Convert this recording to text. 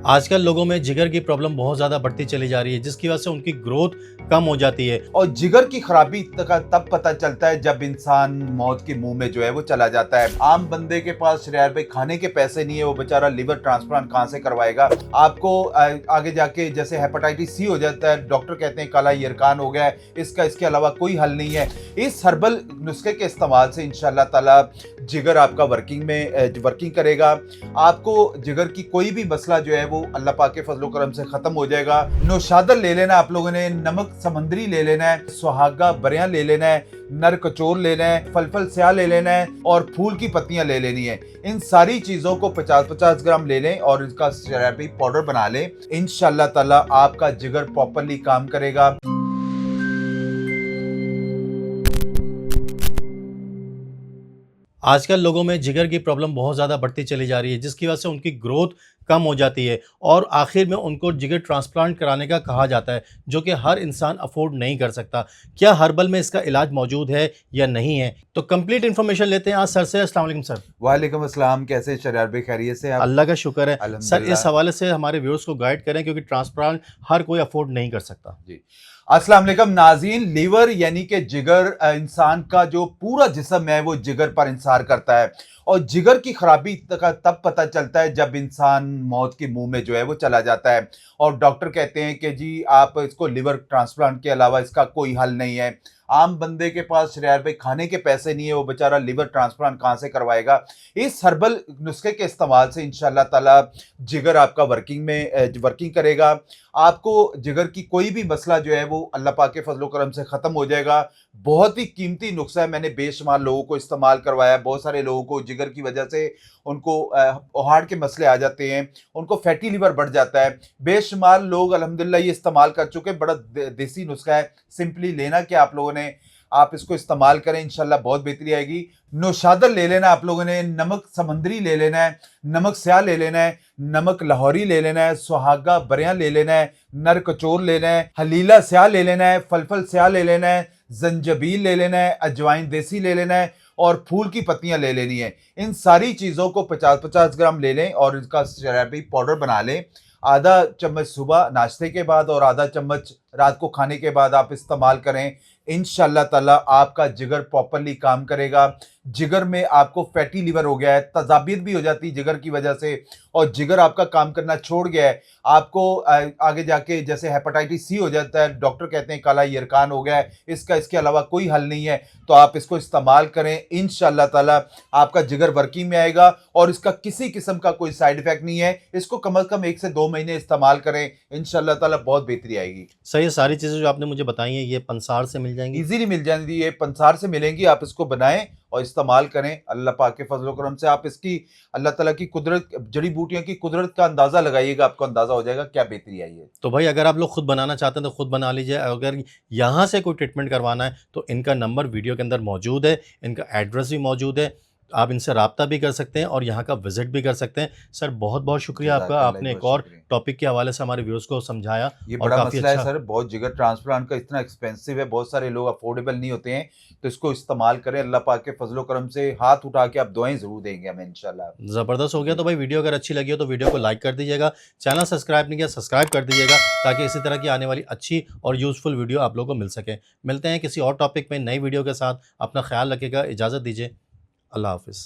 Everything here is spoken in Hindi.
आजकल लोगों में जिगर की प्रॉब्लम बहुत ज़्यादा बढ़ती चली जा रही है, जिसकी वजह से उनकी ग्रोथ कम हो जाती है। और जिगर की खराबी तब पता चलता है जब इंसान मौत के मुंह में जो है वो चला जाता है। आम बंदे के पास शरियार भाई खाने के पैसे नहीं है, वो बेचारा लिवर ट्रांसप्लांट कहाँ से करवाएगा। आपको आगे जाके जैसे हेपेटाइटिस सी हो जाता है, डॉक्टर कहते हैं काला यरकान हो गया है, इसके अलावा कोई हल नहीं है। इस हर्बल नुस्खे के इस्तेमाल से इंशाल्लाह ताला जिगर आपका वर्किंग करेगा। आपको जिगर की कोई भी मसला जो है वो अल्लाह पाक के फजलो करम से खत्म हो जाएगा। नौशादर ले लेना आप लोगों ने, नमक समंदरी ले लेना है, सुहागा बरियां ले लेना है, नर कचोर लेना है, फलफल स्याह ले लेना है और फूल की पत्तियां ले लेनी है। इन सारी चीजों को 50-50 ग्राम ले लें और इसका शराबी पाउडर बना लें। इंशाल्लाह ताला आपका जिगर प्रॉपरली काम करेगा। आजकल लोगों में जिगर की प्रॉब्लम बहुत ज़्यादा बढ़ती चली जा रही है, जिसकी वजह से उनकी ग्रोथ कम हो जाती है और आखिर में उनको जिगर ट्रांसप्लांट कराने का कहा जाता है, जो कि हर इंसान अफोर्ड नहीं कर सकता। क्या हर्बल में इसका इलाज मौजूद है या नहीं है? तो कंप्लीट इन्फॉर्मेशन लेते हैं आज सर से। अस्सलाम वालेकुम सर। वालेकुम अस्सलाम, कैसे शरियार भाई, खैरियत से आप? अल्लाह का शुक्र है। सर, अल्हम्दुलिल्लाह। इस हवाले से हमारे व्यूअर्स को गाइड करें, क्योंकि ट्रांसप्लांट हर कोई अफोर्ड नहीं कर सकता। जी, अस्सलाम वालेकुम नाज़रीन। लीवर यानी कि जिगर, इंसान का जो पूरा जिस्म है वो जिगर पर इंसार करता है। और जिगर की खराबी तब पता चलता है जब इंसान मौत के मुंह में जो है वो चला जाता है और डॉक्टर कहते हैं कि जी आप इसको लिवर ट्रांसप्लांट के अलावा इसका कोई हल नहीं है। आम बंदे के पास शरियार भाई खाने के पैसे नहीं है, वो बेचारा लिवर ट्रांसप्लांट कहाँ से करवाएगा। इस हर्बल नुस्खे के इस्तेमाल से इंशाल्लाह ताला जिगर आपका वर्किंग करेगा। आपको जिगर की कोई भी मसला जो है वो अल्लाह पाक के फजलो करम से ख़त्म हो जाएगा। बहुत ही कीमती नुस्खा है, मैंने बेशुमार लोगों को इस्तेमाल करवाया। बहुत सारे लोगों को जिगर की वजह से उनको हार्ट के मसले आ जाते हैं, उनको फैटी लिवर बढ़ जाता है। बेशुमार लोग अल्हम्दुलिल्लाह ये इस्तेमाल कर चुके हैं। बड़ा देसी नुस्खा है, सिंपली लेना क्या आप लोगों ने, आप इसको इस्तेमाल करें, इंशाल्लाह बहुत बेहतरी आएगी। नौशादर ले लेना आप लोगों ने, नमक समंदरी ले लेना है, नमक स्याह ले लेना है, नमक लाहौरी ले लेना है, सुहागा बरियां ले लेना है, नर कचोर लेना है, हलीला स्याह ले लेना है, फलफल स्याह ले लेना है, जंजबील ले लेना है, अजवाइन देसी ले लेना है और फूल की पत्तियां ले लेनी है। इन सारी चीज़ों को 50-50 ग्राम ले लें और इसका शराबी पाउडर बना लें। आधा चम्मच सुबह नाश्ते के बाद और आधा चम्मच रात को खाने के बाद आप इस्तेमाल करें। इंशाल्लाह ताला आपका जिगर प्रॉपरली काम करेगा। जिगर में आपको फैटी लिवर हो गया है, तजाबियत भी हो जाती है जिगर की वजह से, और जिगर आपका काम करना छोड़ गया है। आपको आगे जाके जैसे हेपेटाइटिस सी हो जाता है, डॉक्टर कहते हैं काला यरकान हो गया है, इसके अलावा कोई हल नहीं है। तो आप इसको इस्तेमाल करें, इंशाल्लाह ताला आपका जिगर वर्किंग में आएगा और इसका किसी किस्म का कोई साइड इफेक्ट नहीं है। इसको कम से कम 1 से 2 महीने इस्तेमाल करें, इंशाल्लाह ताला बहुत बेहतरी आएगी। सर, ये सारी चीज़ें जो आपने मुझे बताई हैं, ये पंसार से मिल जाएंगी? इजीली मिल जाएंगी, ये पंसार से मिलेंगी। आप इसको बनाएं और इस्तेमाल करें। अल्लाह पाक के फजल करम से आप इसकी अल्लाह ताला की कुदरत, जड़ी बूटियों की कुदरत का अंदाज़ा लगाइएगा, आपको अंदाज़ा हो जाएगा क्या बेहतरी आई है। तो भाई, अगर आप लोग खुद बनाना चाहते हैं तो खुद बना लीजिए। अगर यहाँ से कोई ट्रीटमेंट करवाना है तो इनका नंबर वीडियो के अंदर मौजूद है, इनका एड्रेस भी मौजूद है। आप इनसे रब्ता भी कर सकते हैं और यहाँ का विजिट भी कर सकते हैं। सर, बहुत बहुत शुक्रिया आपका, आपने एक और टॉपिक के हवाले से हमारे व्यूअर्स को समझाया। ये और बड़ा काफ़ी मसला अच्छा है सर, बहुत जिगर ट्रांसप्लांट का इतना एक्सपेंसिव है, बहुत सारे लोग अफोर्डेबल नहीं होते हैं। तो इसको इस्तेमाल करें, अल्लाह पाक के फजलो करम से हाथ उठा के आप दुआएं ज़रूर देंगे हमें इंशाल्लाह। ज़बरदस्त हो गया। तो भाई, वीडियो अगर अच्छी लगी हो तो वीडियो को लाइक कर दीजिएगा, चैनल सब्सक्राइब नहीं किया सब्सक्राइब कर दीजिएगा, ताकि इसी तरह की आने वाली अच्छी और यूज़फुल वीडियो आप लोगों को मिल सके। मिलते हैं किसी और टॉपिक में नई वीडियो के साथ। अपना ख्याल रखिएगा, इजाज़त दीजिए, अल्लाह हाफ़िज़।